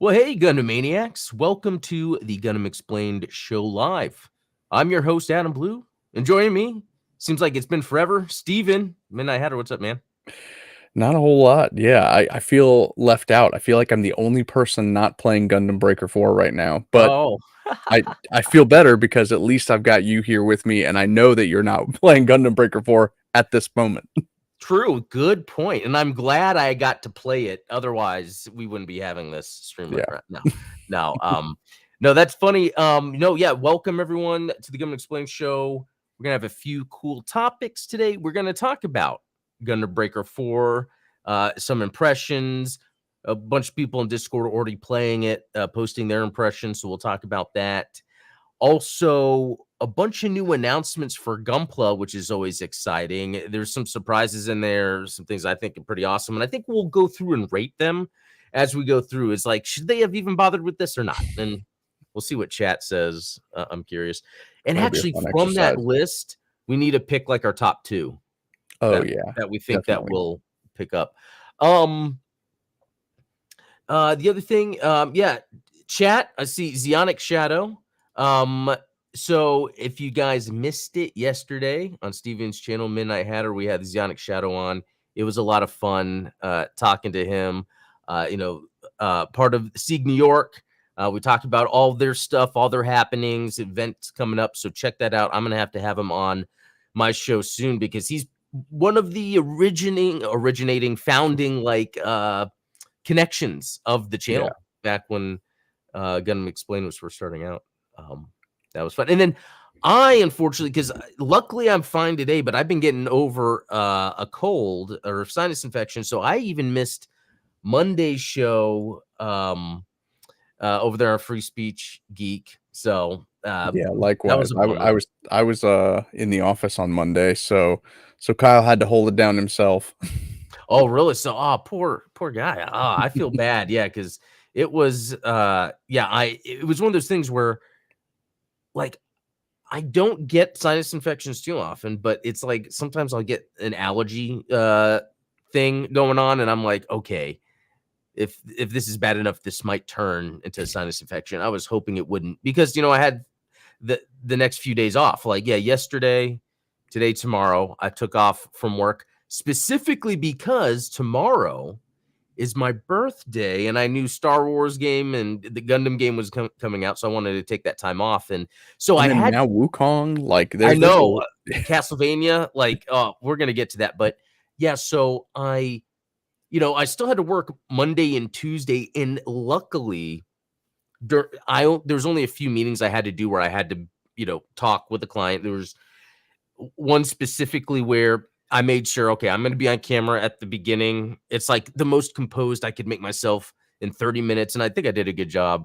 Well, hey, Gundam Maniacs. Welcome to the Gundam Explained show live. I'm your host, Adam Blue. And joining me, seems like it's been forever, Steven. Midnight Hatter, what's up, man? Not a whole lot. Yeah, I feel left out. I feel like I'm the only person not playing Gundam Breaker 4 right now. But Oh, I feel better because at least I've got you here with me, and I know that you're not playing Gundam Breaker 4 at this moment. true. Good point. And I'm glad I got to play it. Otherwise, we wouldn't be having this stream Yeah. right now. No, that's funny. Welcome everyone to the Gundam Explained show. We're gonna have a few cool topics today. We're gonna talk about Gundam Breaker 4, some impressions. A bunch of people in Discord are already playing it, posting their impressions. So we'll talk about that. Also, a bunch of new announcements for Gunpla, which is always exciting. There's some surprises in there, some things I think are pretty awesome. And I think we'll go through and rate them as we go through. It's like, should they have even bothered with this or not? And we'll see what chat says. I'm curious. And That'll be a actually, fun from that exercise. list, we need to pick like our top two Oh that yeah, that we think that definitely. will pick up. Um, the other thing, chat. I see Zionic Shadow. Um, so if you guys missed it yesterday on Steven's channel, Midnight Hatter, we had the Zionic Shadow on. It was a lot of fun talking to him. Part of Sieg New York. We talked about all their stuff, all their happenings, events coming up. So check that out. I'm gonna have him on my show soon because he's one of the originating, founding connections of the Yeah. channel back when Gundam Explain was first starting out. That was fun. And then I, unfortunately, because luckily I'm fine today, but I've been getting over a cold or sinus infection. So I even missed Monday's show over there on Free Speech Geek. So Yeah, that likewise. was a I, w- bummer. I was in the office on Monday, so Kyle had to hold it down himself. Oh, really? So, poor guy. I feel bad. Yeah, because it was, it was one of those things where, like, I don't get sinus infections too often, but it's like sometimes I'll get an allergy thing going on, and I'm like, okay, if this is bad enough, this might turn into a sinus infection. I was hoping it wouldn't because I had the next few days off. Like, yeah, yesterday, today, tomorrow, I took off from work specifically because tomorrow is my birthday, and I knew Star Wars game and the Gundam game was coming out, so I wanted to take that time off, and so And I then had. now Wukong, like I there's a know Castlevania, like, we're gonna get to that, but yeah, so I still had to work Monday and Tuesday, and luckily, there's only a few meetings I had to do where I had to, talk with the client. There was one specifically where I made sure, okay, I'm going to be on camera at the beginning. It's like the most composed I could make myself in 30 minutes, and I think I did a good job.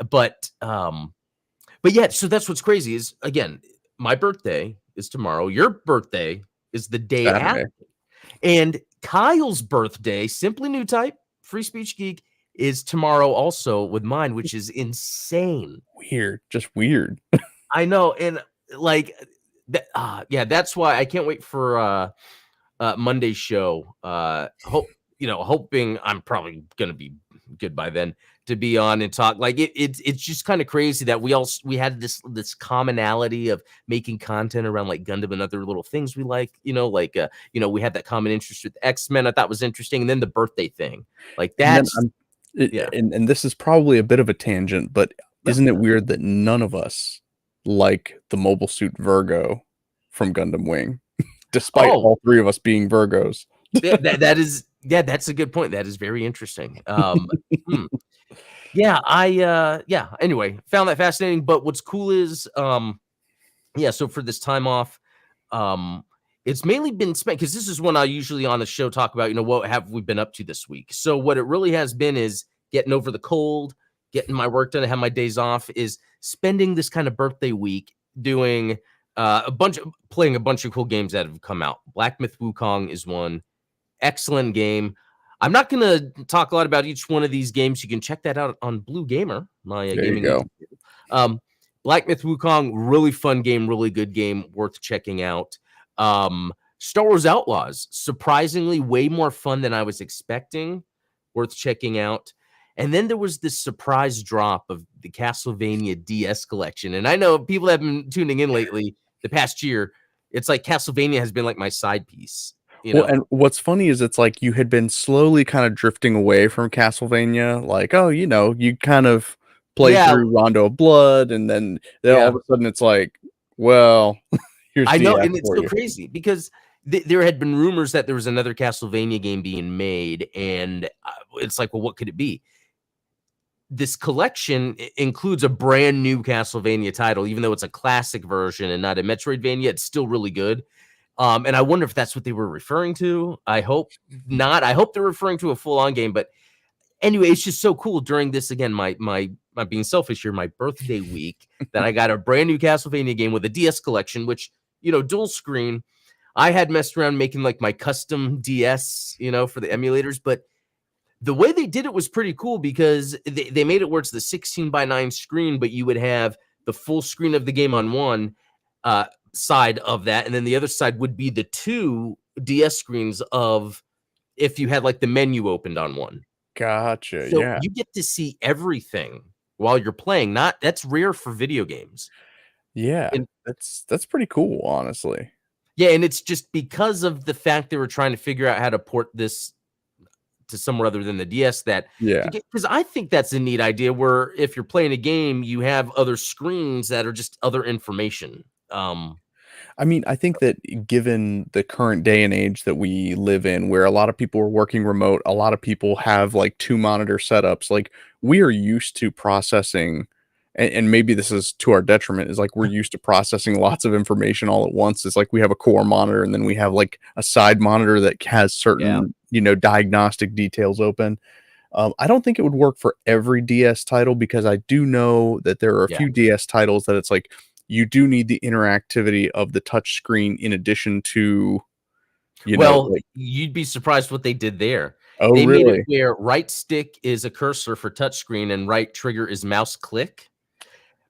But yeah, so that's what's crazy is again, my birthday is tomorrow. Your birthday is the day after, Saturday. and Kyle's birthday, Simply New Type, Free Speech Geek, is tomorrow also with mine, which is insane. Weird, just weird. I know, and like that's why I can't wait for Monday's show. Hoping I'm probably gonna be good by then to be on and talk. Like it's just kind of crazy that we had this commonality of making content around like Gundam and other little things we like. We had that common interest with X-Men. I thought was interesting, and then the birthday thing, like And then that's yeah. and this is probably a bit of a tangent, but No, isn't it weird that none of us like the mobile suit Virgo from Gundam Wing, despite oh, all three of us being Virgos? that is that's a good point. That is very interesting. Hmm. Yeah, anyway, found that fascinating, but what's cool is, so for this time off, um, it's mainly been spent because this is when I usually on the show talk about, what have we been up to this week? So what it really has been is getting over the cold, getting my work done, and have my days off, is spending this kind of birthday week doing playing a bunch of cool games that have come out. Black Myth Wukong is one. Excellent game. I'm not going to talk a lot about each one of these games. You can check that out on Blue Gamer, my There you gaming go. YouTube. Black Myth Wukong, really fun game, really good game, worth checking out. Star Wars Outlaws, surprisingly way more fun than I was expecting, worth checking out. And then there was this surprise drop of the Castlevania DS collection. And I know people have been tuning in lately, the past year. It's like Castlevania has been like my side piece, you Well, know? and what's funny is it's like you had been slowly kind of drifting away from Castlevania, like, oh, you kind of played Yeah, through Rondo of Blood, and then all yeah. of a sudden it's like, well, here's I know, DS and it's for so you. crazy because there had been rumors that there was another Castlevania game being made, and it's like, well, what could it be? This collection includes a brand new Castlevania title, even though it's a classic version and not a Metroidvania. It's still really good. And I wonder if that's what they were referring to. I hope not. I hope they're referring to a full-on game. But anyway, it's just so cool during this again. My being selfish here, my birthday week, that I got a brand new Castlevania game with a DS collection, which dual screen. I had messed around making like my custom DS, for the emulators, but the way they did it was pretty cool because they made it where it's the 16:9 screen, but you would have the full screen of the game on one side of that, and then the other side would be the two DS screens of if you had like the menu opened on one. Gotcha. So Yeah. you get to see everything while you're playing. Not That's rare for video games. Yeah. And That's pretty cool, honestly. yeah, and it's just because of the fact they were trying to figure out how to port this to somewhere other than the DS that Yeah. because I think that's a neat idea where if you're playing a game, you have other screens that are just other information. I mean, I think that given the current day and age that we live in, where a lot of people are working remote, a lot of people have like two monitor setups, like we are used to processing, and maybe this is to our detriment, is like we're used to processing lots of information all at once. It's like we have a core monitor and then we have like a side monitor that has Yeah, certain, diagnostic details open. I don't think it would work for every DS title because I do know that there are a yeah. few DS titles that it's like you do need the interactivity of the touch screen in addition to, Well, like, you'd be surprised what they did there. oh, They made it really? where right stick is a cursor for touchscreen and right trigger is mouse click.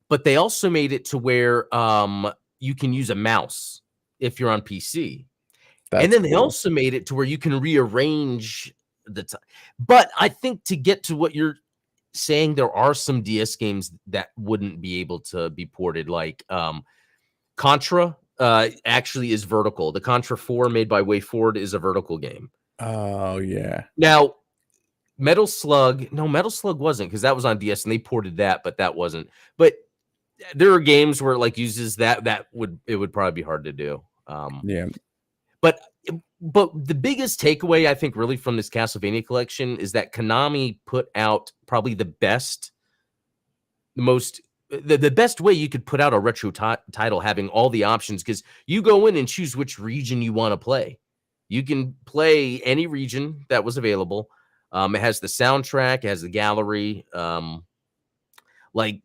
But they also made it to where you can use a mouse if you're on PC. And That's then they cool. also made it to where you can rearrange but I think to get to what you're saying, there are some DS games that wouldn't be able to be ported, like Contra actually is vertical. The Contra 4 made by WayForward is a vertical game. Oh, yeah. Now, Metal Slug wasn't because that was on DS and they ported that, but that wasn't. But there are games where it like uses it would probably be hard to do. Yeah. But but the biggest takeaway I think really from this Castlevania collection is that Konami put out probably the best, the best way you could put out a retro title, having all the options because you go in and choose which region you want to play. You can play any region that was available. It has the soundtrack, it has the gallery. Like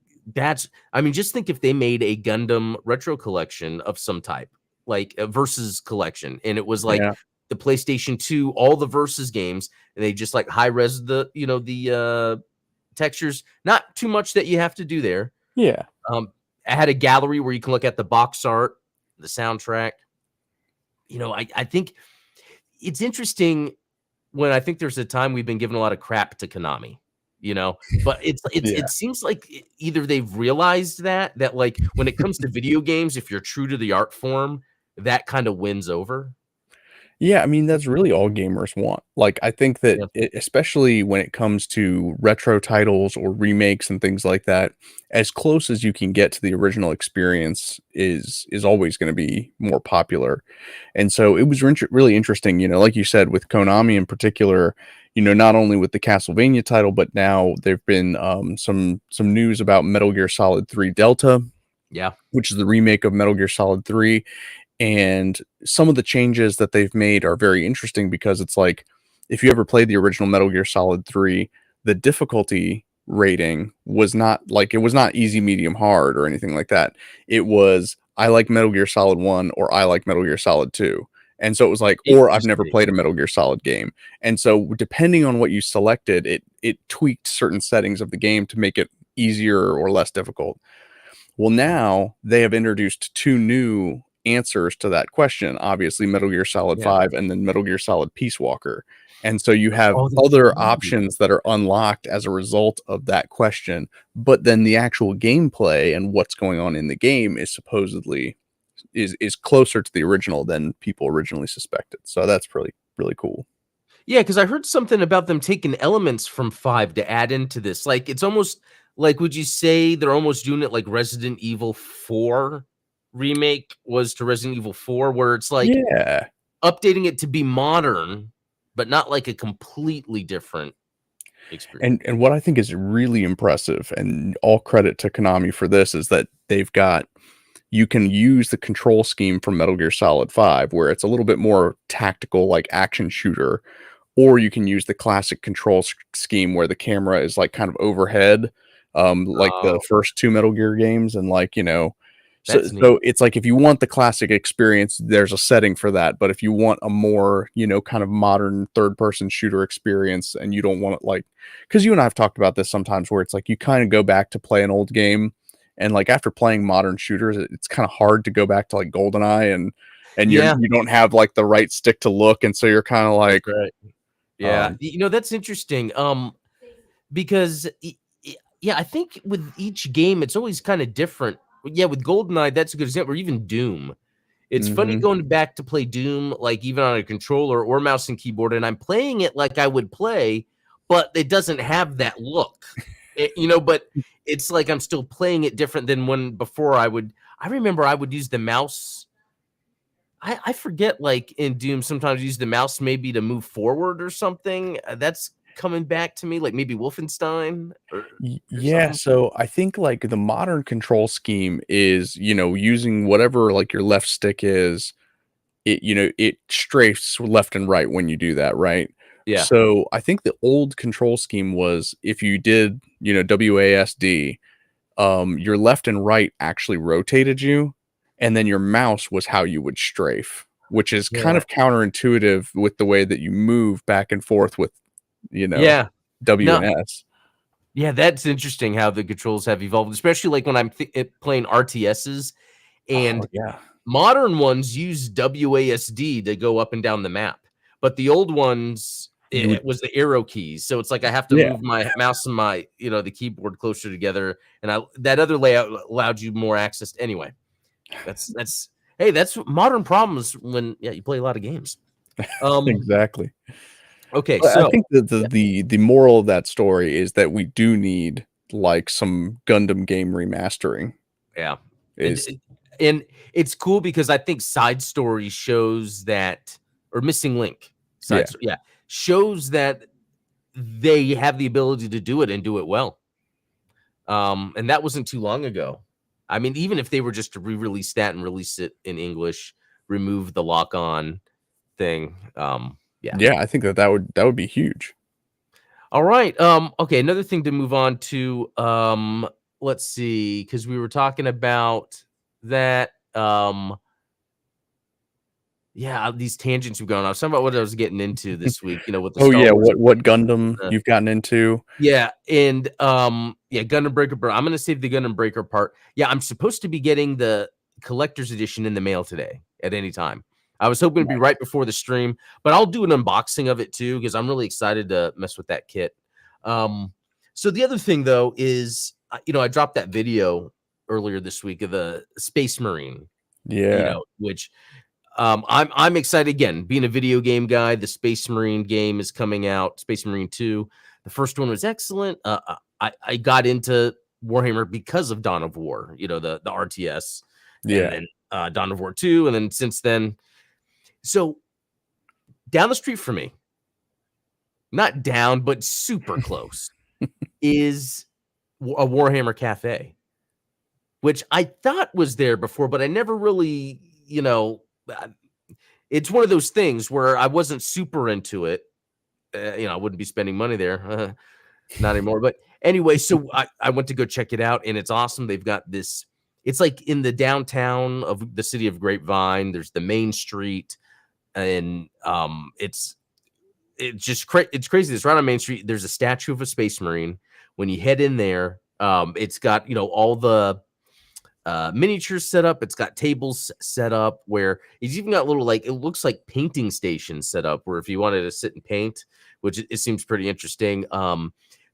I mean, just think if they made a Gundam retro collection of some type, like a versus collection, and it was like Yeah. the PlayStation 2, all the versus games, and they just like high res the textures, not too much that you have to do there. Yeah. I had a gallery where you can look at the box art, the soundtrack. I think it's interesting when I think there's a time we've been giving a lot of crap to Konami, but Yeah. it seems like either they've realized that like when it comes to video games, if you're true to the art form, that kind of wins over. Yeah, I mean, that's really all gamers want. Like, I think that Yeah. especially when it comes to retro titles or remakes and things like that, as close as you can get to the original experience is always going to be more popular. And so it was really interesting, like you said, with Konami in particular, not only with the Castlevania title, but now there've been some news about Metal Gear Solid 3 Delta, Yeah. which is the remake of Metal Gear Solid 3. And some of the changes that they've made are very interesting because it's like if you ever played the original Metal Gear Solid 3, the difficulty rating was not like it was not easy, medium, hard or anything like that. It was I like Metal Gear Solid 1 or I like Metal Gear Solid 2. And so it was like, or I've never Interesting. played a Metal Gear Solid game. And so depending on what you selected, it tweaked certain settings of the game to make it easier or less difficult. Well, now they have introduced two new answers to that question. Obviously, Metal Gear Solid Yeah. 5 and then Metal Gear Solid Peace Walker. And so you have Oh, that's other right. options that are unlocked as a result of that question, but then the actual gameplay and what's going on in the game is supposedly is closer to the original than people originally suspected. So that's really cool. Yeah, because I heard something about them taking elements from 5 to add into this. Like, it's almost like, would you say they're almost doing it like Resident Evil 4 remake was to Resident Evil 4, where it's like Yeah. updating it to be modern, but not like a completely different experience. And what I think is really impressive, and all credit to Konami for this, is that they've got you can use the control scheme from Metal Gear Solid 5, where it's a little bit more tactical, like action shooter, or you can use the classic control scheme where the camera is like kind of overhead, like the Oh, first two Metal Gear games, and like so that's neat. so it's like if you want the classic experience, there's a setting for that. But if you want a more kind of modern third person shooter experience, and you don't want it like because you and I have talked about this sometimes, where it's like you kind of go back to play an old game, and like after playing modern shooters, it's kind of hard to go back to like GoldenEye and Yeah, you don't have like the right stick to look, and so you're kind of that's like right. Yeah, um that's interesting, because yeah, I think with each game, it's always kinda different. Yeah, with GoldenEye, that's a good example, or even Doom. It's funny mhm. going back to play Doom, like, even on a controller or mouse and keyboard, and I'm playing it like I would play, but it doesn't have that look. But it's like I'm still playing it different than when before I remember I would use the mouse. I forget, like, in Doom, sometimes use the mouse maybe to move forward or something. That's coming back to me, like, maybe Wolfenstein or Yeah, something. so I think like the modern control scheme is, using whatever like your left stick is, it strafes left and right when you do that, right? Yeah. So I think the old control scheme was if you did, WASD, your left and right actually rotated you, and then your mouse was how you would strafe, which is kind Yeah. of counterintuitive with the way that you move back and forth with, you know, Yeah. W No. and S. Yeah, that's interesting how the controls have evolved, especially, like, when I'm playing RTSs, Oh and yeah. modern ones use WASD to go up and down the map, but the old ones, You would it was the arrow keys, so it's like I have to yeah. move my mouse and my, the keyboard closer together, and that other layout allowed you more access. Anyway, that's hey, that's modern problems when, yeah, you play a lot of games. Um, Exactly. okay, But I so think that the yeah, the the moral of that story is that we do need, like, some Gundam game remastering yeah, and is and it's cool because I think Side Story shows that, or Missing Link, yeah, yeah, shows that they have the ability to do it and do it well. And that wasn't too long ago. I mean, even if they were just to re-release that and release it in English, remove the lock-on thing. Yeah. yeah, I think that would be huge. All right. Okay, another thing to move on to. Let's see, because we were talking about that. Yeah, these tangents we've gone on. I was talking about what I was getting into this week, with the Oh, Star yeah, Wars. what Gundam you've gotten into? Yeah, and, yeah, Gundam Breaker, bro, I'm gonna save the Gundam Breaker part. Yeah, I'm supposed to be getting the collector's edition in the mail today at any time. I was hoping it'd be right before the stream, but I'll do an unboxing of it too because I'm really excited to mess with that kit. Um, so the other thing though is, I dropped that video earlier this week of the Space Marine, Yeah, which I'm excited again. Being a video game guy, the Space Marine game is coming out. Space Marine 2. The first one was excellent. I got into Warhammer because of Dawn of War. The RTS, and yeah. then Dawn of War 2, and then since then. So down the street from me, not down, but super close, is a Warhammer cafe, which I thought was there before, but I never really, uh, it's one of those things where I wasn't super into it. I wouldn't be spending money there, not anymore. But anyway, so I went to go check it out, and it's awesome. They've got this. It's like in the downtown of the city of Grapevine. There's the main street, and it's just it's crazy. It's right on Main Street. There's a statue of a Space Marine. When you head in there, it's got all the miniatures set up. It's got tables set up where he's even got little, like, it looks like painting stations set up where if you wanted to sit and paint, which it seems pretty interesting.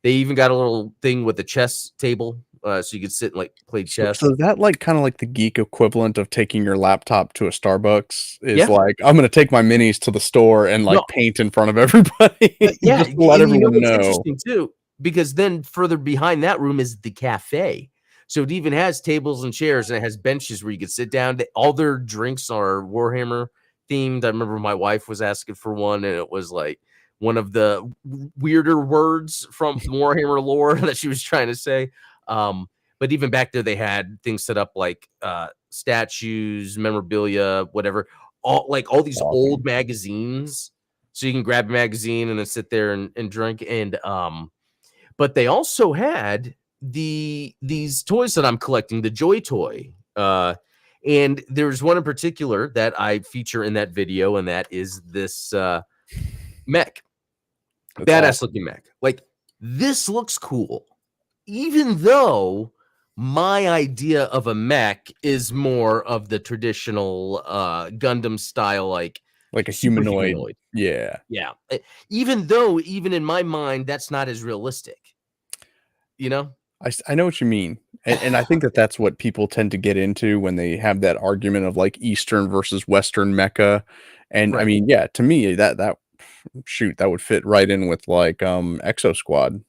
They even got a little thing with a chess table, so you could sit and like play So chess. is that like kind of like the geek equivalent of taking your laptop to a Starbucks is Yeah, like, I'm gonna take my minis to the store and no, like paint in front of everybody yeah, just to let and you know everyone what's know. interesting too, because then further behind that room is the cafe. So it even has tables and chairs, and it has benches where you could sit down. All their drinks are Warhammer themed. I remember my wife was asking for one, and it was like one of the weirder words from Warhammer lore that she was trying to say. But even back there, they had things set up like statues, memorabilia, whatever. All these Awesome. old magazines, so you can grab a magazine and then sit there and drink. And but they also had these toys that I'm collecting, the Joy Toy. And there's one in particular that I feature in that video, and that is this mech. That's Badass awesome. looking mech. Like, this looks cool, even though my idea of a mech is more of the traditional Gundam style, like Like a super humanoid. humanoid. Yeah. Yeah. Even though, even in my mind, that's not as realistic, you know? I know what you mean. And I think that that's what people tend to get into when they have that argument of like Eastern versus Western mecha. And I Right. mean, yeah, to me that shoot, that would fit right in with like Exo Squad.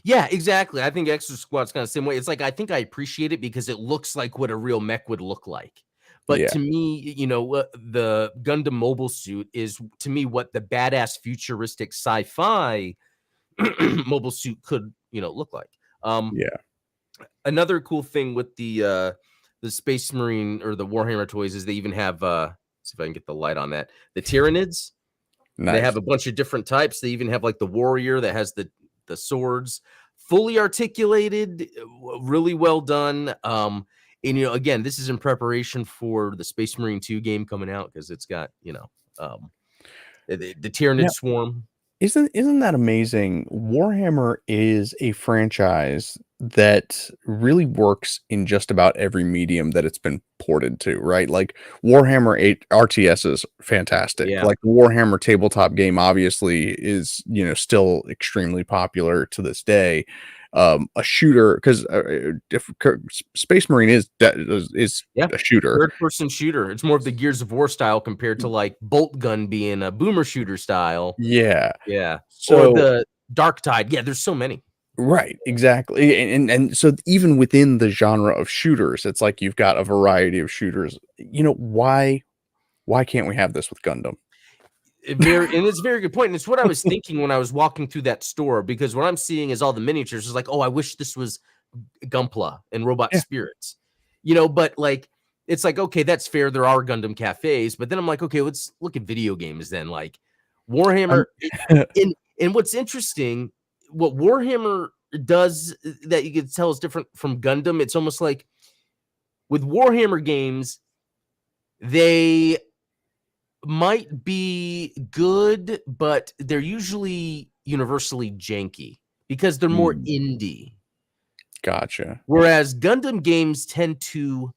Yeah, exactly. I think Extra Squad's kind of the same way. It's like I think I appreciate it because it looks like what a real mech would look like. But Yeah. to me, the Gundam mobile suit is to me what the badass futuristic sci-fi mobile suit could, look like. Um, Yeah. Another cool thing with the Space Marine or the Warhammer toys is they even have see if I can get the light on that. The Tyranids. They have Nice. a bunch of different types. They even have like the warrior that has the swords, fully articulated, really well done. And again, this is in preparation for the Space Marine 2 game coming out because it's got, the Tyranid Now, swarm. isn't that amazing? Warhammer is a franchise that really works in just about every medium that it's been ported to, right? Like Warhammer 8 RTS is fantastic. Yeah. Like Warhammer tabletop game obviously is, still extremely popular to this day. A shooter because Space Marine is Yeah. a shooter. Third person shooter. It's more of the Gears of War style compared to like Bolt Gun being a boomer shooter style. Yeah. Yeah. Or So the Dark Tide. Yeah, there's so many. right, exactly, and so even within the genre of shooters, it's like you've got a variety of shooters. Why can't we have this with Gundam? It's a very good point. And it's what I was thinking when I was walking through that store, because what I'm seeing is all the miniatures. It's like, oh, I wish this was Gunpla and Robot Yeah, Spirits, but like it's like, okay, that's fair. There are Gundam cafes, but then I'm like, okay, let's look at video games then. Like Warhammer. I'm And what's interesting, what Warhammer does that you can tell is different from Gundam. It's almost like with Warhammer games, they might be good, but they're usually universally janky because they're more mm, indie. gotcha. Whereas Gundam games tend to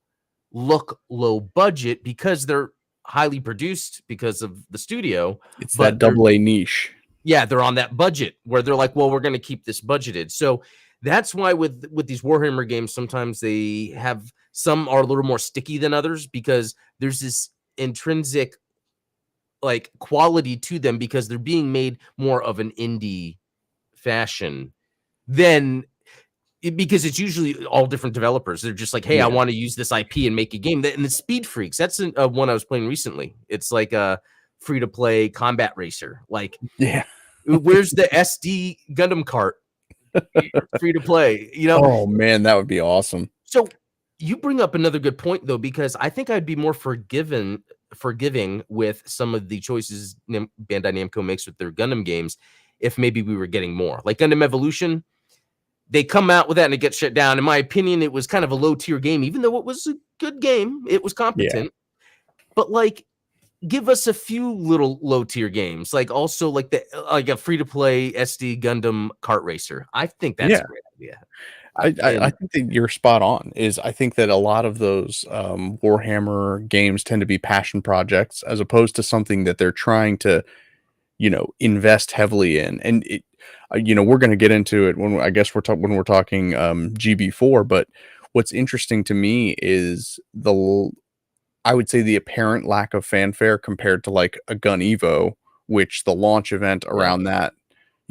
look low budget because they're highly produced because of the studio, It's that but they're double A niche. yeah, they're on that budget where they're like, well, we're going to keep this budgeted. So that's why with these Warhammer games, sometimes they have some are a little more sticky than others because there's this intrinsic like quality to them because they're being made more of an indie fashion than because it's usually all different developers. They're just like, hey, I Yeah, want to use this IP and make a game. And the Speed Freaks, that's one I was playing recently. It's like a free to play combat racer. Like, yeah. where's the SD Gundam cart? Free to play, Oh, man, that would be awesome. So you bring up another good point though, because I think I'd be more forgiving with some of the choices Bandai Namco makes with their Gundam games if maybe we were getting more. Like Gundam Evolution, they come out with that and it gets shut down. In my opinion, it was kind of a low tier game, even though it was a good game. It was Yeah, competent, but like give us a few little low tier games, like also like a free to play SD Gundam kart racer. I think that's a yeah. great idea. I And think that you're spot on. I think that a lot of those Warhammer games tend to be passion projects as opposed to something that they're trying to, invest heavily in. And we're going to get into it when I guess when we're talking GB4. But what's interesting to me is I would say the apparent lack of fanfare compared to like a Gun Evo, which the launch event yeah. around that,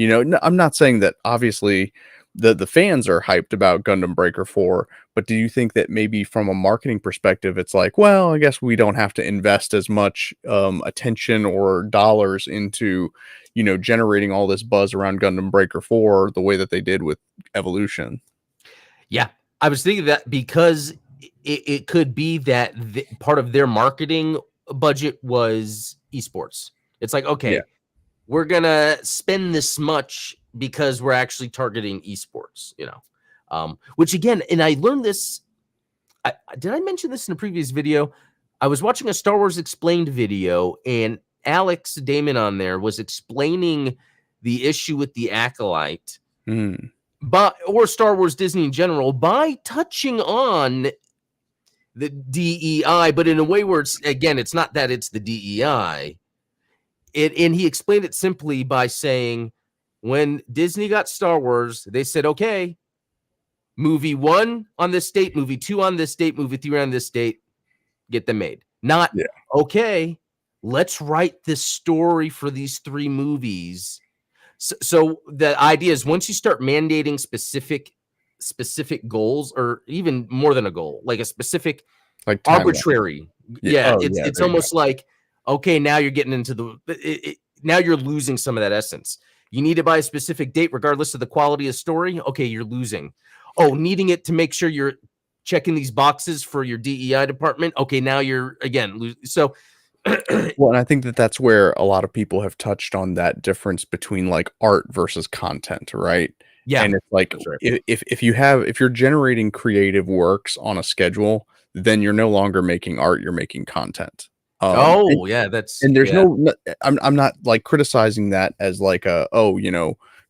I'm not saying that obviously the fans are hyped about Gundam Breaker 4, but do you think that maybe from a marketing perspective, it's like, well, I guess we don't have to invest as much attention or dollars into, generating all this buzz around Gundam Breaker 4 the way that they did with Evolution? Yeah, I was thinking that because it could be that part of their marketing budget was esports. It's like, Yeah. okay, we're gonna spend this much because we're actually targeting esports, which again, and I learned this. Did I mention this in a previous video? I was watching a Star Wars Explained video, and Alex Damon on there was explaining the issue with the Acolyte Mm, or Star Wars Disney in general by touching on the DEI, but in a way where it's not that it's the DEI. And he explained it simply by saying, when Disney got Star Wars, they said, okay, movie 1 on this date, movie 2 on this date, movie 3 on this date, get them made. Not, yeah. okay, let's write this story for these 3 movies. So the idea is once you start mandating specific goals, or even more than a goal, like a specific Like timeline. arbitrary, Yeah. yeah, Oh, yeah. it's There you go. almost like, okay, now you're getting into now you're losing some of that essence. You need it by a specific date regardless of the quality of story. Okay, you're losing. Oh, needing it to make sure you're checking these boxes for your DEI department. Okay, now you're again so Well, and I think that that's where a lot of people have touched on that difference between like art versus content, right? yeah, And it's like that's right. if you're generating creative works on a schedule, then you're no longer making art, you're making content. And, Oh, yeah, that's and there's yeah. I'm not like criticizing that as like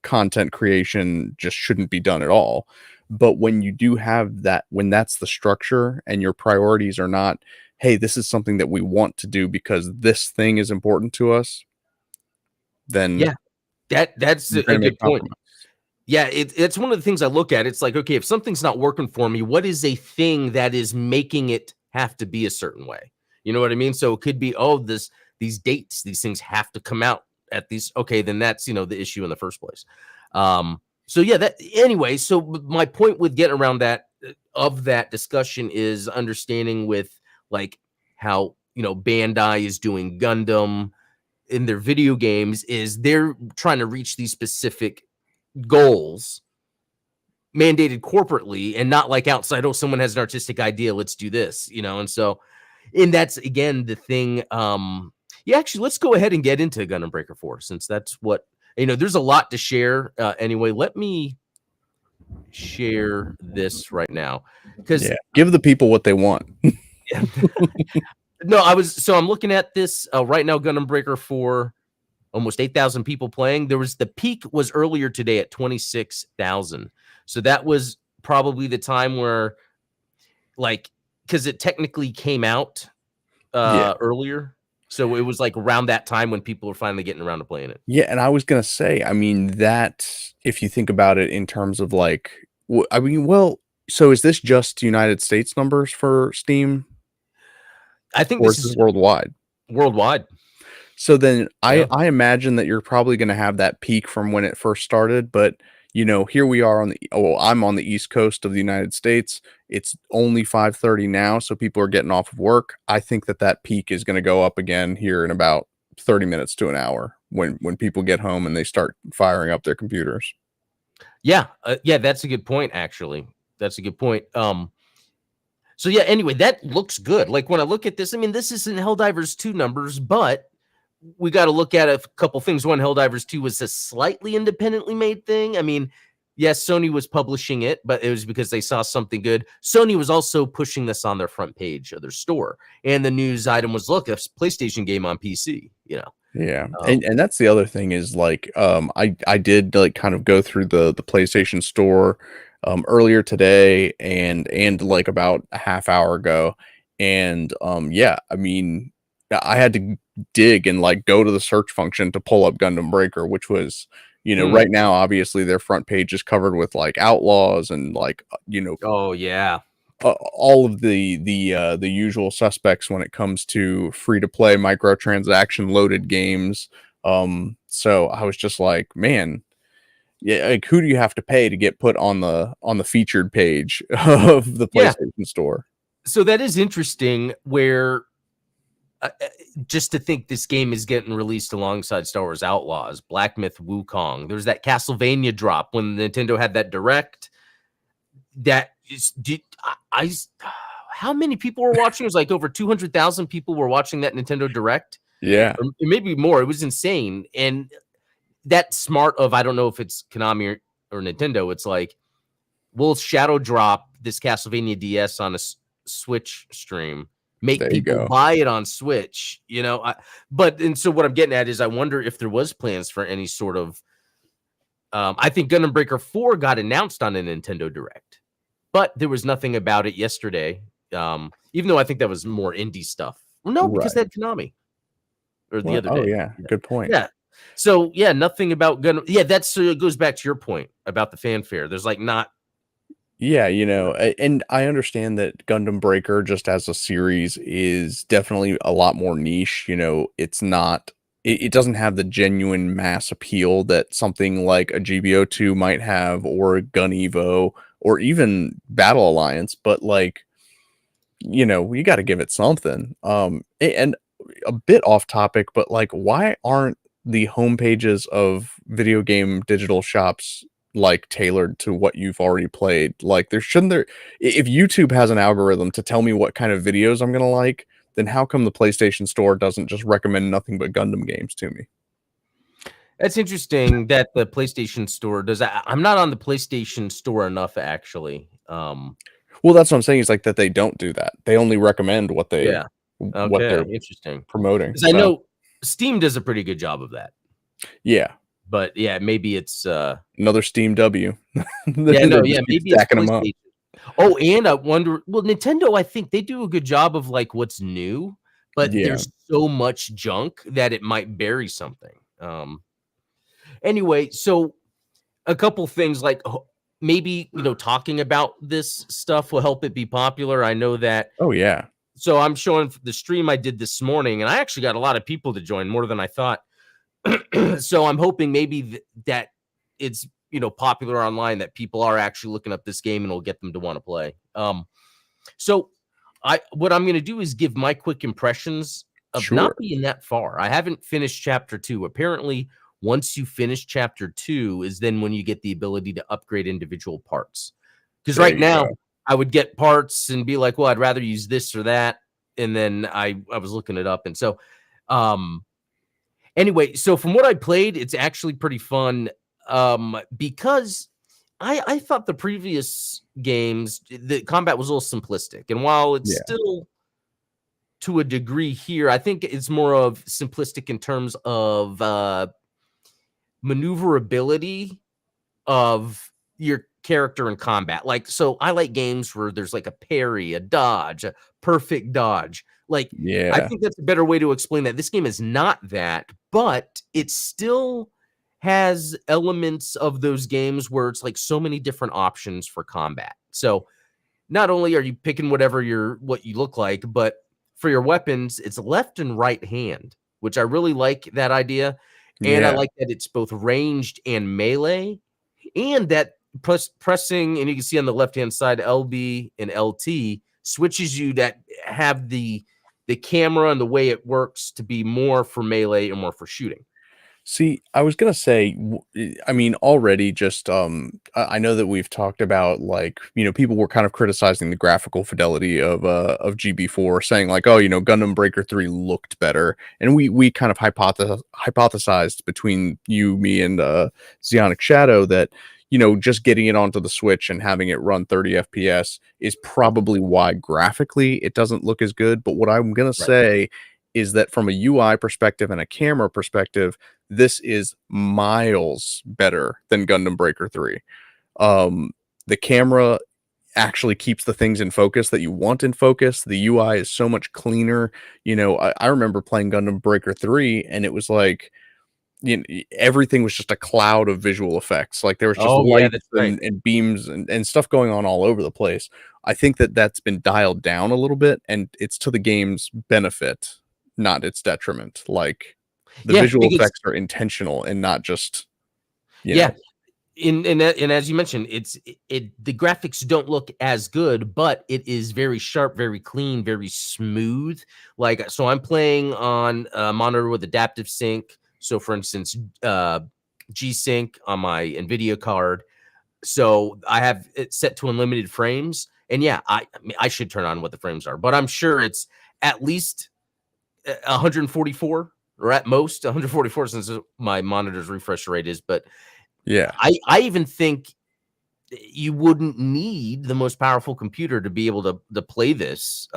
content creation just shouldn't be done at all. But when you do have that, when that's the structure and your priorities are not, hey, this is something that we want to do because this thing is important to us, then Yeah, that's you're a gonna make good point. compromise. Yeah, it's one of the things I look at. It's like, okay, if something's not working for me, what is a thing that is making it have to be a certain way? You know what I mean? So it could be, oh, these dates, these things have to come out at these. Okay, then that's the issue in the first place. So yeah, that anyway. So my point with getting around that of that discussion is understanding with like how Bandai is doing Gundam in their video games is they're trying to reach these specific goals mandated corporately and not like outside. Oh, someone has an artistic idea, let's do this, and that's again the thing. Yeah, actually, let's go ahead and get into Gundam Breaker 4 since that's what there's a lot to share. Anyway, let me share this right now because Yeah, give the people what they want. no, I'm looking at this right now. Gundam Breaker 4, almost 8,000 people playing. The peak was earlier today at 26,000. So that was probably the time where, like, because it technically came out Yeah. earlier. So it was like around that time when people were finally getting around to playing it. Yeah, and I was gonna say, I mean, that if you think about it in terms of like, I mean, well, so is this just United States numbers for Steam, I think or this is this is worldwide? worldwide. So then Yeah. I imagine that you're probably gonna have that peak from when it first started, but here we are I'm on the East Coast of the United States. It's only 5:30 now, so people are getting off of work. I think that peak is gonna go up again here in about 30 minutes to an hour when people get home and they start firing up their computers. Yeah. Yeah. That's a good point, actually. That's a good point. So yeah, anyway, that looks good. Like when I look at this, I mean, this isn't Helldivers 2 numbers, but we got to look at a couple things. One, Helldivers 2 was a slightly independently made thing. I mean, yes, Sony was publishing it, but it was because they saw something good. Sony was also pushing this on their front page of their store. And the news item was, look, a PlayStation game on PC. Yeah. Um, And that's the other thing is like I did like kind of go through the PlayStation store earlier today and like about a half hour ago. And yeah, I mean, I had to dig and like go to the search function to pull up Gundam Breaker, which was, Hmm. right now obviously their front page is covered with like outlaws and like Oh yeah. all of the usual suspects when it comes to free to play microtransaction loaded games. So I was just like, man, yeah, like who do you have to pay to get put on the featured page of the Yeah. PlayStation Store? So that is interesting. Where just to think this game is getting released alongside Star Wars Outlaws, Black Myth Wukong. There was that Castlevania drop when Nintendo had that direct. That is, how many people were watching? It was like over 200,000 people were watching that Nintendo Direct, Yeah, or maybe more. It was insane. And that smart of, I don't know if it's Konami or Nintendo. It's like, we'll shadow drop this Castlevania DS on a Switch stream, make there you people go. buy it on Switch, and so what I'm getting at is I wonder if there was plans for any sort of, I think Gundam Breaker 4 got announced on a Nintendo Direct, but there was nothing about it yesterday. Even though I think that was more indie stuff. Well, no, because they Right. had Konami or the Well, other oh day. yeah, Yeah. good point. Yeah. So yeah, nothing about Gundam. Yeah, that's it goes back to your point about the fanfare. There's like not. Yeah, and I understand that Gundam Breaker just as a series is definitely a lot more niche. It's not, it doesn't have the genuine mass appeal that something like a GBO2 might have, or a Gun Evo, or even Battle Alliance, but like, you got to give it something. And a bit off topic, but like, why aren't the homepages of video game digital shops like tailored to what you've already played? Like, if YouTube has an algorithm to tell me what kind of videos I'm gonna like, then how come the PlayStation Store doesn't just recommend nothing but Gundam games to me? That's interesting that the PlayStation Store does that. I'm not on the PlayStation Store enough, actually. Well, that's what I'm saying, is like that they don't do that. They only recommend Yeah. what Okay. they're Interesting. promoting. Because I So know Steam does a pretty good job of that. yeah, But yeah, maybe it's another Steam W. yeah, no, They yeah, just keep maybe it's stacking them up. PlayStation. Oh, and I wonder, well, Nintendo, I think they do a good job of like what's new, but Yeah, there's so much junk that it might bury something. Anyway, so a couple things like maybe talking about this stuff will help it be popular. I know that. oh yeah. So I'm showing the stream I did this morning, and I actually got a lot of people to join, more than I thought. So I'm hoping maybe that it's popular online, that people are actually looking up this game and it'll get them to want to play. So what I'm going to do is give my quick impressions of not Sure. being that far. I haven't finished chapter 2. Apparently, once you finish chapter 2 is then when you get the ability to upgrade individual parts. Because There right you now go. I would get parts and be like, well, I'd rather use this or that. And then I was looking it up. And so um anyway, so from what I played, it's actually pretty fun. Because I thought the previous games, the combat was a little simplistic. And while it's Yeah. still to a degree here, I think it's more of simplistic in terms of maneuverability of your character in combat. Like, so I like games where there's like a parry, a dodge, a perfect dodge. Like, I Yeah. think that's a better way to explain that. This game is not that, but it still has elements of those games where it's like so many different options for combat. So not only are you picking what you look like, but for your weapons, it's left and right hand, which I really like that idea. And I Yeah. like that it's both ranged and melee, and that pressing, and you can see on the left hand side, LB and LT switches you that have the camera and the way it works to be more for melee and more for shooting. See, I was gonna say, I mean, already just, I know that we've talked about like, people were kind of criticizing the graphical fidelity of GB4, saying like, oh, Gundam Breaker 3 looked better, and we kind of hypothesized between you, me, and Zionic Shadow that just getting it onto the Switch and having it run 30 FPS is probably why graphically it doesn't look as good. But what I'm gonna Right. say is that from a UI perspective and a camera perspective, this is miles better than Gundam Breaker 3. Um, The camera actually keeps the things in focus that you want in focus. The UI is so much cleaner. I remember playing Gundam Breaker 3, and it was like, everything was just a cloud of visual effects. Like there was just Oh yeah, lights that's right. and beams and stuff going on all over the place. I think that that's been dialed down a little bit, and it's to the game's benefit, not its detriment. Like the Yeah, visual because effects are intentional and not just, you yeah, know, and as you mentioned, the graphics don't look as good, but it is very sharp, very clean, very smooth. Like so, I'm playing on a monitor with adaptive sync. So, for instance, uh, G Sync on my NVIDIA card. So I have it set to unlimited frames, and yeah, I mean, I should turn on what the frames are, but I'm sure it's at least 144 or at most 144 since my monitor's refresh rate is. But yeah, I even think you wouldn't need the most powerful computer to be able to play this,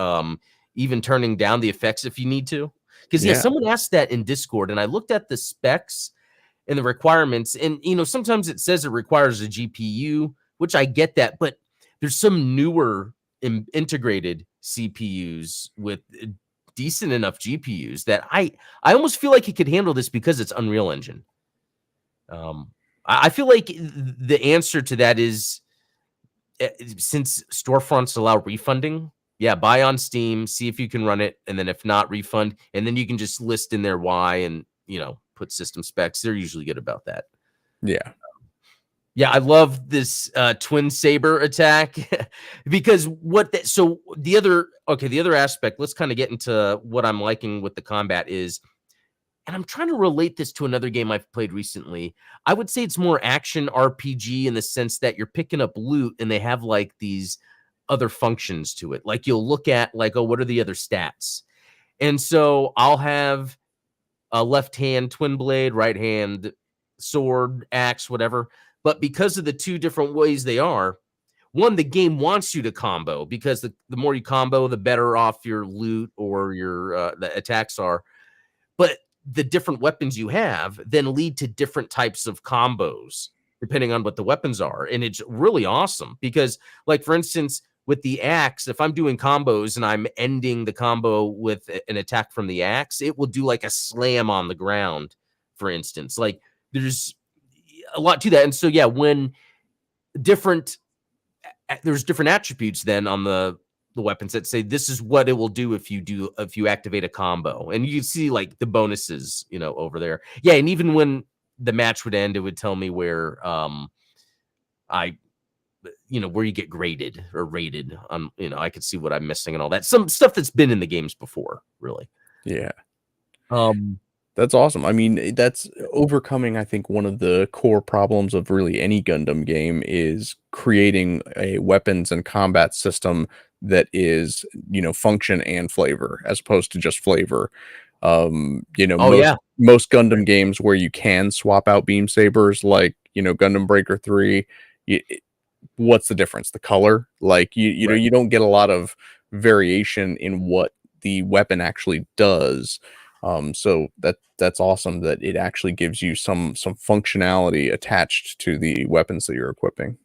even turning down the effects if you need to. Because yeah, yeah, someone asked that in Discord, and I looked at the specs and the requirements, and sometimes it says it requires a GPU, which I get that, but there's some newer integrated CPUs with decent enough GPUs that I almost feel like it could handle this because it's Unreal Engine. I feel like the answer to that is, since storefronts allow refunding, yeah, buy on Steam, see if you can run it, and then if not, refund, and then you can just list in there why, and put system specs. They're usually good about that. yeah, Yeah, I love this twin saber attack because the other aspect, let's kind of get into what I'm liking with the combat is, and I'm trying to relate this to another game I've played recently. I would say it's more action RPG in the sense that you're picking up loot and they have like these other functions to it. Like you'll look at like, oh, what are the other stats? And so I'll have a left hand twin blade, right hand sword, axe, whatever. But because of the two different ways they are, one, the game wants you to combo because the more you combo, the better off your loot or your the attacks are. But the different weapons you have then lead to different types of combos depending on what the weapons are. And it's really awesome because, like, for instance, with the axe, if I'm doing combos and I'm ending the combo with an attack from the axe, it will do like a slam on the ground, for instance. Like, there's a lot to that. And so, yeah, when different there's different attributes then on the weapons that say this is what it will do if you activate a combo, and you see like the bonuses over there. Yeah, and even when the match would end, it would tell me where I where you get graded or rated on. I could see what I'm missing and all that, some stuff that's been in the games before, really. yeah. um That's awesome. I mean, that's overcoming, I think, one of the core problems of really any Gundam game is creating a weapons and combat system that is, function and flavor as opposed to just flavor. oh yeah, Most Gundam games where you can swap out beam sabers, like, Gundam Breaker 3, what's the difference? The color? Like right. you don't get a lot of variation in what the weapon actually does. So that's awesome that it actually gives you some functionality attached to the weapons that you're equipping.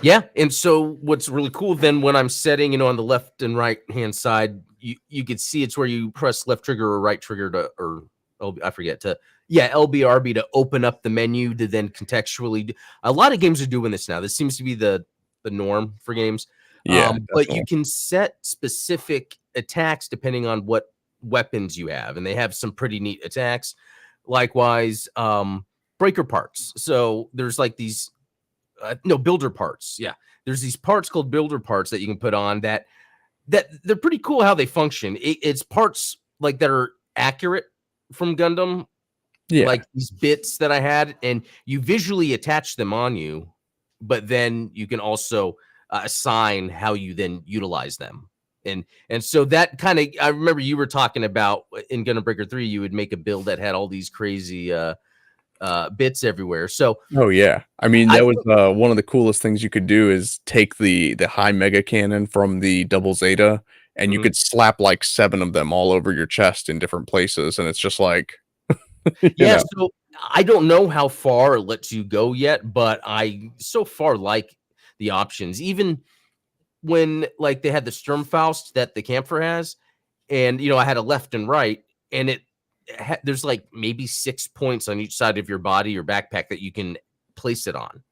Yeah, and so what's really cool then when I'm setting, on the left and right hand side, you could see it's where you press left trigger or right trigger or I forget to, yeah, LBRB to open up the menu to then contextually. A lot of games are doing this now. This seems to be the norm for games. Yeah, But you definitely. can set specific attacks depending on what weapons you have, and they have some pretty neat attacks. Likewise, breaker parts. So there's like these no, builder parts. Yeah, there's these parts called builder parts that you can put on that they're pretty cool how they function. It's parts like that are accurate from Gundam, Yeah. like these bits that I had, and you visually attach them on you, but then you can also assign how you then utilize them. And so that kind of, I remember you were talking about in Gundam Breaker 3, you would make a build that had all these crazy bits everywhere. So Oh yeah. I mean, I that was one of the coolest things you could do is take the high mega cannon from the double Zeta, and you mhm. could slap like 7 of them all over your chest in different places, and it's just like, you Yeah, know. so I don't know how far it lets you go yet, but I so far like the options, even when like they had the Sturmfaust that the Camphor has, and I had a left and right, and there's like maybe 6 points on each side of your body or backpack that you can place it on.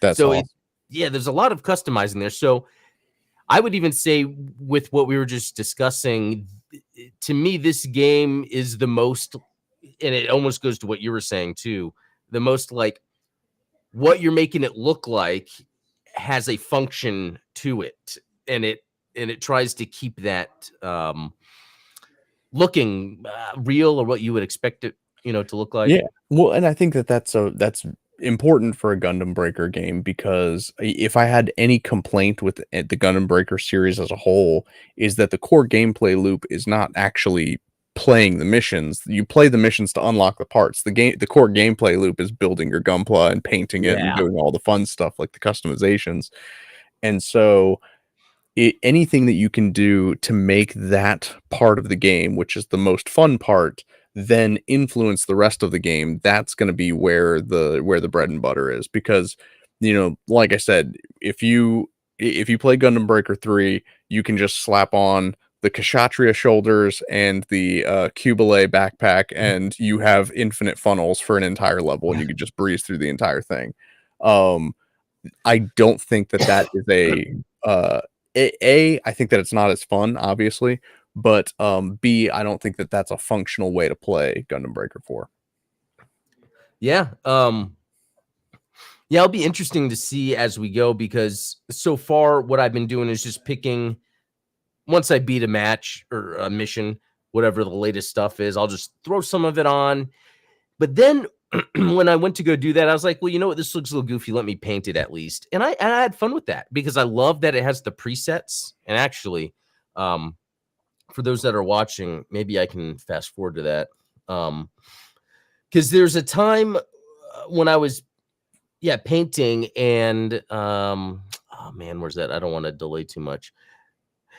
That's So awesome. there's a lot of customizing there. So I would even say, with what we were just discussing, to me, this game is the most, and it almost goes to what you were saying too, the most like what you're making it look like has a function to it, and it tries to keep that looking real, or what you would expect it to look like. Yeah. Well, and I think that's important for a Gundam Breaker game, because if I had any complaint with the Gundam Breaker series as a whole, is that the core gameplay loop is not actually playing the missions. You play the missions to unlock the parts. The core gameplay loop is building your Gunpla and painting it and Yeah. doing all the fun stuff like the customizations. And so anything that you can do to make that part of the game, which is the most fun part, then influence the rest of the game, that's going to be where the bread and butter is. Because like I said, if you play Gundam Breaker 3, you can just slap on the Kshatriya shoulders and the Kubile backpack, and you have infinite funnels for an entire level, and you can just breeze through the entire thing. I don't think that is uh I think that it's not as fun, obviously, but B, I don't think that that's a functional way to play Gundam Breaker 4. Yeah. Yeah, it'll be interesting to see as we go, because so far what I've been doing is just picking, once I beat a match or a mission, whatever the latest stuff is, I'll just throw some of it on. But then when I went to go do that, I was like, well, you know what? This looks a little goofy. Let me paint it at least. And I had fun with that, because I love that it has the presets. And actually, for those that are watching, maybe I can fast forward to that. Because there's a time when I was painting, and oh man, where's that? I don't want to delay too much.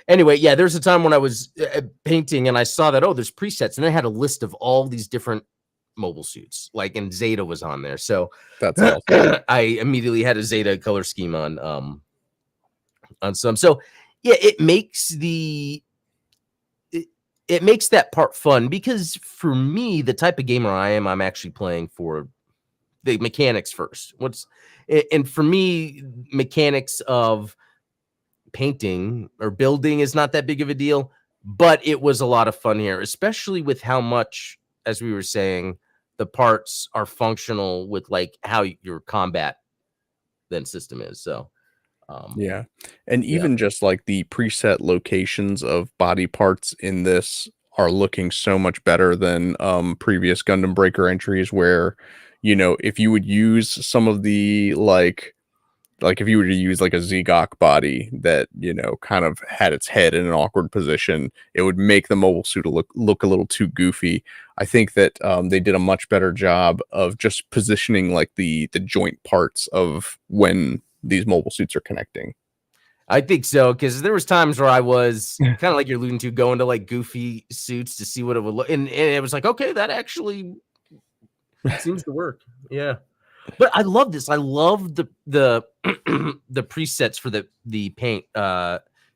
Anyway, yeah, there's a time when I was painting, and I saw that, there's presets, and they had a list of all these different mobile suits, like, and Zeta was on there. So That's awesome. I immediately had a Zeta color scheme on some. So yeah, it makes that part fun, because for me, the type of gamer I am, I'm actually playing for the mechanics first. And for me, mechanics of painting or building is not that big of a deal, but it was a lot of fun here, especially with how much, as we were saying, the parts are functional with like how your combat then system is. So Yeah. And yeah. even just like the preset locations of body parts in this are looking so much better than previous Gundam Breaker entries, where if you would use some of the like if you were to use like a Zegok body that kind of had its head in an awkward position, it would make the mobile suit look a little too goofy. I think that they did a much better job of just positioning like the joint parts of when these mobile suits are connecting. I think so, because there was times where I was kind of like you're alluding to, going to like goofy suits to see what it would look, and it was like, okay, that actually seems to work. Yeah. But I love this. I love the the presets for the paint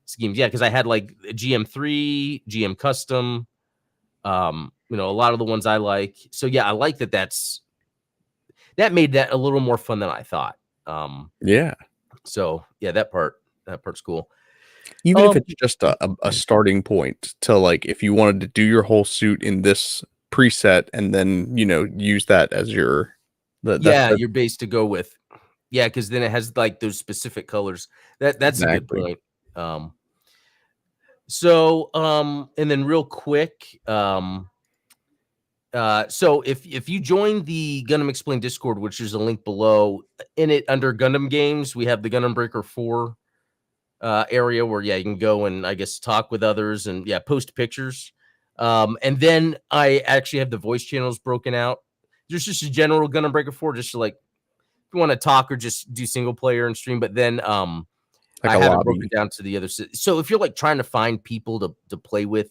schemes. Yeah, because I had like GM3, GM Custom, a lot of the ones I like. So yeah, I like that. That made that a little more fun than I thought. Yeah. So yeah, that part's cool. Even if Um, it's just a starting point to, like, if you wanted to do your whole suit in this preset and then, use that as your yeah, that your base to go with. Yeah, because then it has like those specific colors. That's a good exactly. point. So and then real quick, so if you join the Gundam Explained Discord, which is a link below, in it under Gundam games, we have the Gundam Breaker 4 area where you can go and I guess talk with others and post pictures. And then I actually have the voice channels broken out. There's just a general Gundam Breaker 4, just to, like, if you want to talk or just do single player and stream. But then Like I a have it broken lobby. down to the other. So if you're like trying to find people to play with,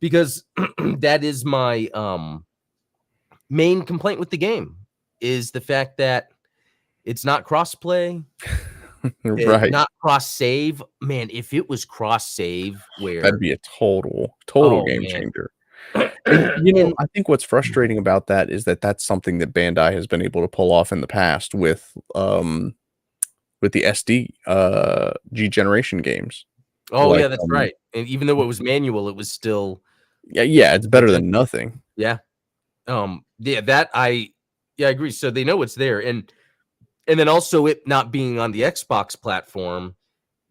because that is my main complaint with the game, is the fact that it's not crossplay. Right. Not cross save. Man, if it was cross save That'd where be a total oh, game man. changer. And, you know, And I think what's frustrating about that is that that's something that Bandai has been able to pull off in the past with the SD, G generation games. oh, yeah, Like, that's right. And even though it was manual, it was still yeah, it's better built in. than nothing. Yeah. Yeah, that I yeah, I agree. So they know it's there. And then also it not being on the Xbox platform,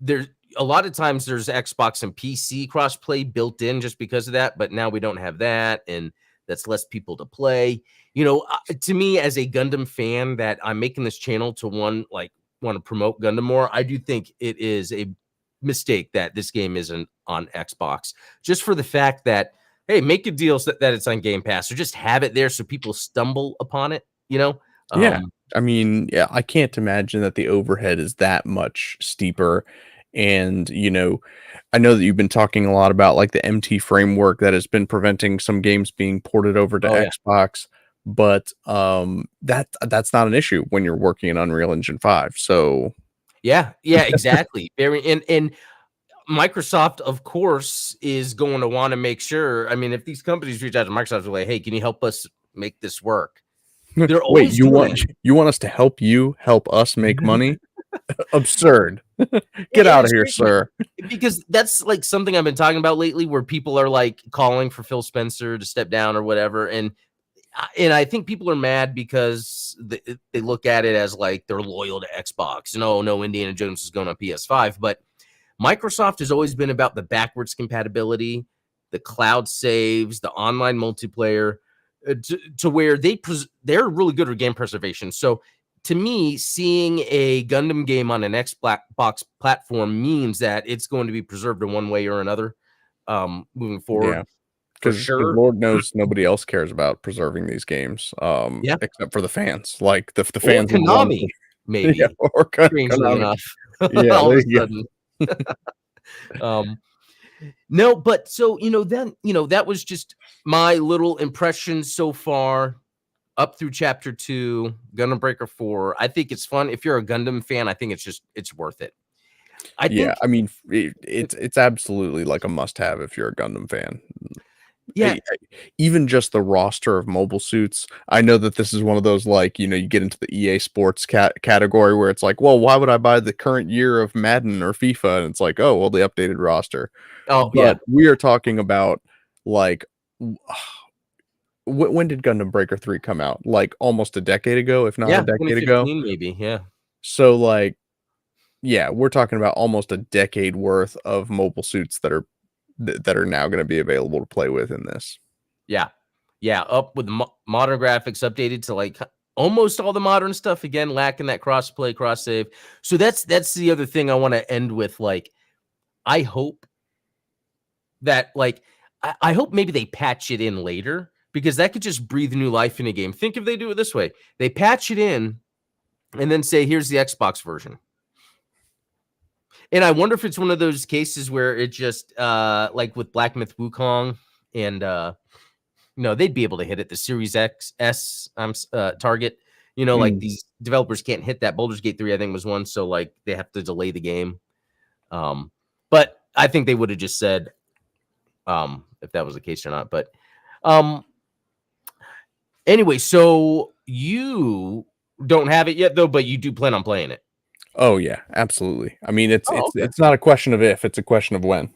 there's a lot of times there's Xbox and PC crossplay built in just because of that, but now we don't have that, and that's less people to play. To me as a Gundam fan, that I'm making this channel to want to promote Gundam more. I do think it is a mistake that this game isn't on Xbox, just for the fact that hey, make a deal so that it's on Game Pass, or just have it there so people stumble upon it. You know, Yeah. um, I mean, yeah, I can't imagine that the overhead is that much steeper. And, I know that you've been talking a lot about like the MT framework that has been preventing some games being ported over to oh yeah, Xbox, but that's not an issue when you're working in Unreal Engine 5. So, yeah, exactly. Very and Microsoft, of course, is going to want to make sure. I mean, if these companies reach out to Microsoft and like, "Hey, can you help us make this work?" They're wait, always you doing want that. you want us to help you help us make money? Absurd. Get It out is of here, crazy sir. because that's like something I've been talking about lately, where people are like calling for Phil Spencer to step down or whatever, and I think people are mad because they look at it as like they're loyal to Xbox. No, no, Indiana Jones is going on PS5, but Microsoft has always been about the backwards compatibility, the cloud saves, the online multiplayer, to where they're really good at game preservation. So to me, seeing a Gundam game on an Xbox platform means that it's going to be preserved in one way or another, moving forward Yeah. for Because sure. Lord knows nobody else cares about preserving these games, Yeah, except for the fans. Like, the or fans are the ones Konami, that yeah, maybe. or Strangely Konami. enough, Yeah, all of there a you go. sudden. Um, No, but so, then, that was just my little impression so far up through chapter 2, Gundam Breaker 4. I think it's fun. If you're a Gundam fan, I think it's worth it. I Yeah, think I mean, it's absolutely, like, a must-have if you're a Gundam fan. yeah. Even just the roster of mobile suits, I know that this is one of those, like, you get into the EA Sports category where it's like, "Well, why would I buy the current year of Madden or FIFA?" And it's like, "Oh, well, the updated roster." Oh, yeah. But we are talking about, like, when did Gundam Breaker 3 come out? Like, almost a decade ago, if not a Yeah, decade ago? 2015 maybe, yeah. So, like, yeah, we're talking about almost a decade worth of mobile suits that are now gonna be available to play with in this. Yeah. Yeah, up with modern graphics, updated to, like, almost all the modern stuff, again, lacking that cross-play, cross-save. So that's the other thing I wanna end with, like, I hope that like I hope maybe they patch it in later because that could just breathe new life in a game. Think if they do it this way. They patch it in and then say, here's the Xbox version. And I wonder if it's one of those cases where it just like with Black Myth Wukong and they'd be able to hit it the Series X S target. Like Mm. these developers can't hit that. Baldur's Gate 3, I think, was one, so like they have to delay the game. But I think they would have just said if that was the case or not. But um, anyway, so you don't have it yet, though, but you do plan on playing it. Oh, yeah, absolutely. I mean, it's Oh, it's okay. it's not a question of if, it's a question of when.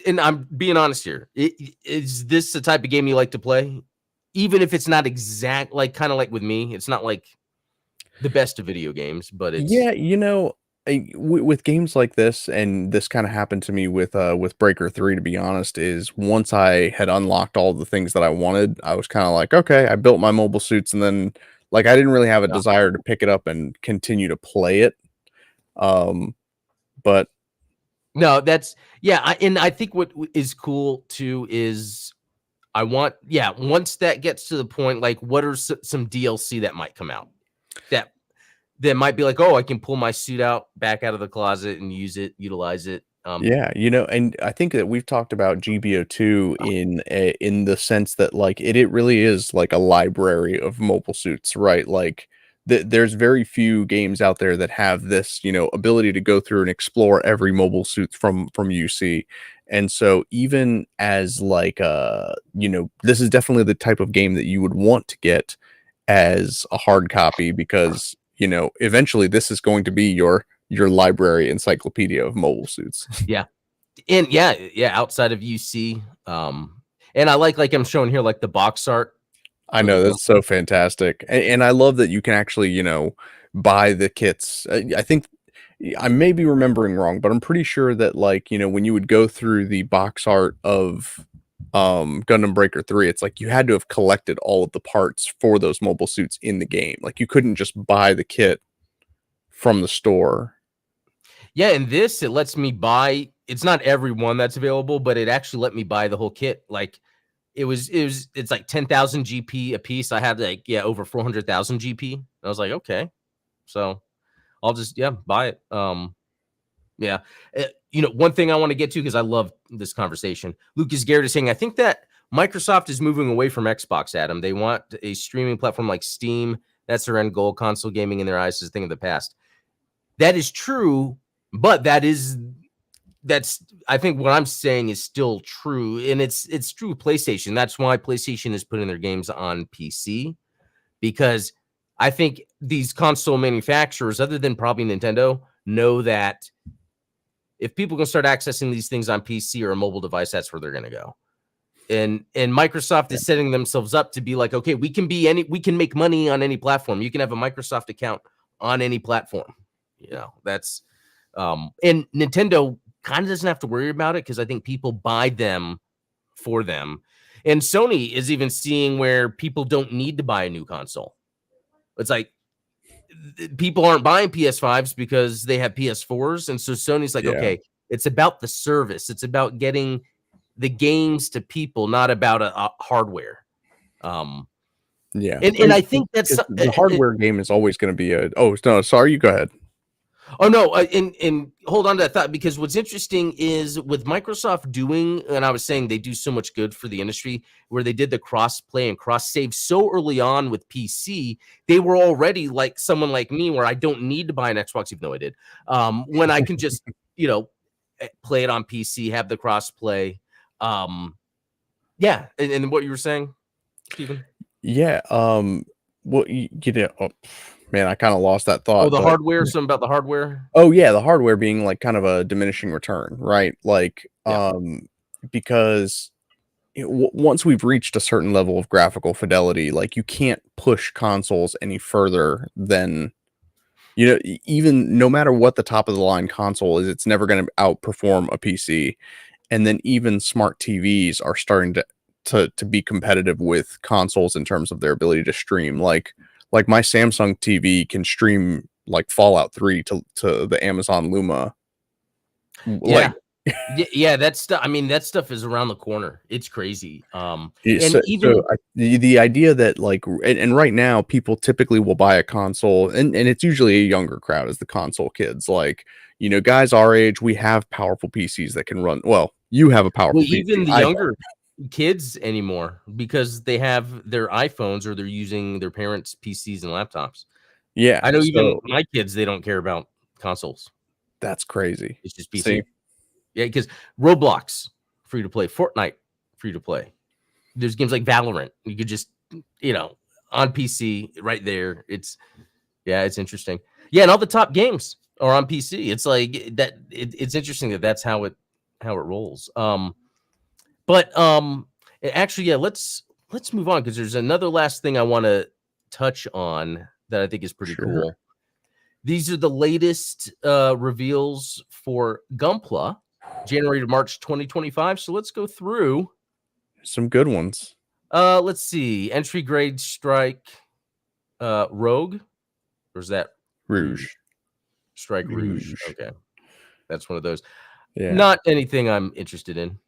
And I'm being honest here. Is this the type of game you like to play? Even if it's not exact, like kind of like with me, it's not like the best of video games, but it's Yeah, with games like this, and this kinda happened to me with Breaker 3, to be honest, is once I had unlocked all the things that I wanted, I was kinda like, "Okay," I built my mobile suits, and then, like, I didn't really have a yeah. desire to pick it up and continue to play it, um, but No, that's yeah. And I think what is cool too is I want once that gets to the point, like what are some DLC that might come out that might be like, oh, I can pull my suit out back out of the closet and utilize it. yeah, and I think that we've talked about GBO2 in the sense that, like, it really is like a library of mobile suits, right? Like, there's very few games out there that have this, ability to go through and explore every mobile suit from UC. And so even as like this is definitely the type of game that you would want to get as a hard copy, because eventually this is going to be your library encyclopedia of mobile suits. Yeah. And yeah, outside of UC, and I like I'm showing here like the box art I for the know, Gunpla. that's so fantastic, and I love that you can actually, buy the kits. I think I may be remembering wrong, but I'm pretty sure that, like, when you would go through the box art of Gundam Breaker 3, it's like you had to have collected all of the parts for those mobile suits in the game. Like, you couldn't just buy the kit from the store. Yeah, and this, it lets me buy, it's not every one that's available, but it actually let me buy the whole kit. Like it's like 10,000 GP a piece. I had like, over 400,000 GP. I was like, okay, so I'll just, buy it. Yeah. One thing I want to get to, because I love this conversation. Lucas Garrett is saying, I think that Microsoft is moving away from Xbox, Adam. They want a streaming platform like Steam. That's their end goal. Console gaming in their eyes is a thing of the past. That is true, but that's I think what I'm saying is still true, and it's true with PlayStation. That's why PlayStation is putting their games on PC, because I think these console manufacturers, other than probably Nintendo, know that if people can start accessing these things on PC or a mobile device, that's where they're going to go. And Microsoft is setting themselves up to be like, okay, we can make money on any platform. You can have a Microsoft account on any platform. That's and Nintendo kind of doesn't have to worry about it, because I think people buy them for them. And Sony is even seeing where people don't need to buy a new console. It's like people aren't buying PS5s because they have PS4s. And so Sony's like, Yeah. okay, it's about the service. It's about getting the games to people, not about a hardware. Yeah. And I think that's The hardware game is always going to be oh, no, sorry, you go ahead. Oh no, and hold on to that thought, because what's interesting is with Microsoft doing, and I was saying they do so much good for the industry, where they did the cross play and cross save so early on with PC, they were already like someone like me, where I don't need to buy an Xbox, even though I did, when I can just play it on PC, have the cross play, yeah. And what you were saying, Stephen? Yeah. Well, oh, man, I kind of lost that Oh, thought, the but hardware. Something about the hardware. oh yeah, the hardware being like kind of a diminishing return, right? Like, Yeah. because once we've reached a certain level of graphical fidelity, like you can't push consoles any further than, even no matter what the top of the line console is, it's never going to outperform a PC. And then even smart TVs are starting to be competitive with consoles in terms of their ability to stream. Like my Samsung TV can stream like Fallout 3 to the Amazon Luma. Yeah. Like, Yeah, that stuff. I mean, that stuff is around the corner. It's crazy. so, And even the idea that like, and right now people typically will buy a console, and it's usually a younger crowd as the console kids. Like, guys our age, we have powerful PCs that can run. Well, you have a powerful PC. even the I don't. younger kids anymore, because they have their iPhones or they're using their parents' PCs and laptops. Yeah. I know even So my kids, they don't care about consoles. that's crazy. It's just See, PC. Yeah, because Roblox free to play, Fortnite free to play. There's games like Valorant. You could just on PC right there. It's interesting. Yeah, and all the top games are on PC. It's like that. It's interesting that's how it rolls. But actually, yeah, let's move on, because there's another last thing I want to touch on that I think is pretty sure, cool. These are the latest reveals for Gunpla, January to March 2025. So let's go through. some good ones. Let's see. Entry grade strike Rogue, or is that Rouge. Strike Rouge? Rouge. Okay, that's one of those. Yeah. Not anything I'm interested in.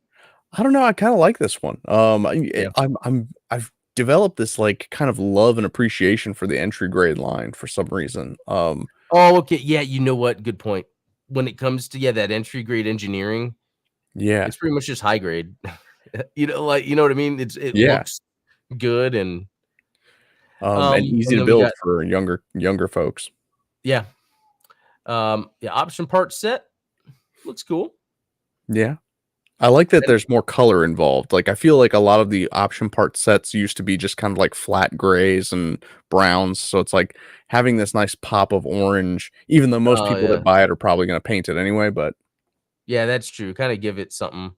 I don't know. I kind of like this one. Yeah. I've developed this like kind of love and appreciation for the entry grade line for some reason. Oh, okay. Yeah, you know what? Good point. When it comes to that entry grade engineering, Yeah. it's pretty much just high grade. Like, you know what I mean? It Yeah. looks good, and And easy And to then we build got for younger folks. yeah, yeah, option part set looks cool. Yeah. I like that And there's more color involved. Like, I feel like a lot of the option part sets used to be just kind of like flat grays and browns. So it's like having this nice pop of orange, even though most oh people that yeah, buy it are probably going to paint it anyway. But yeah, that's true. Kind of give it something.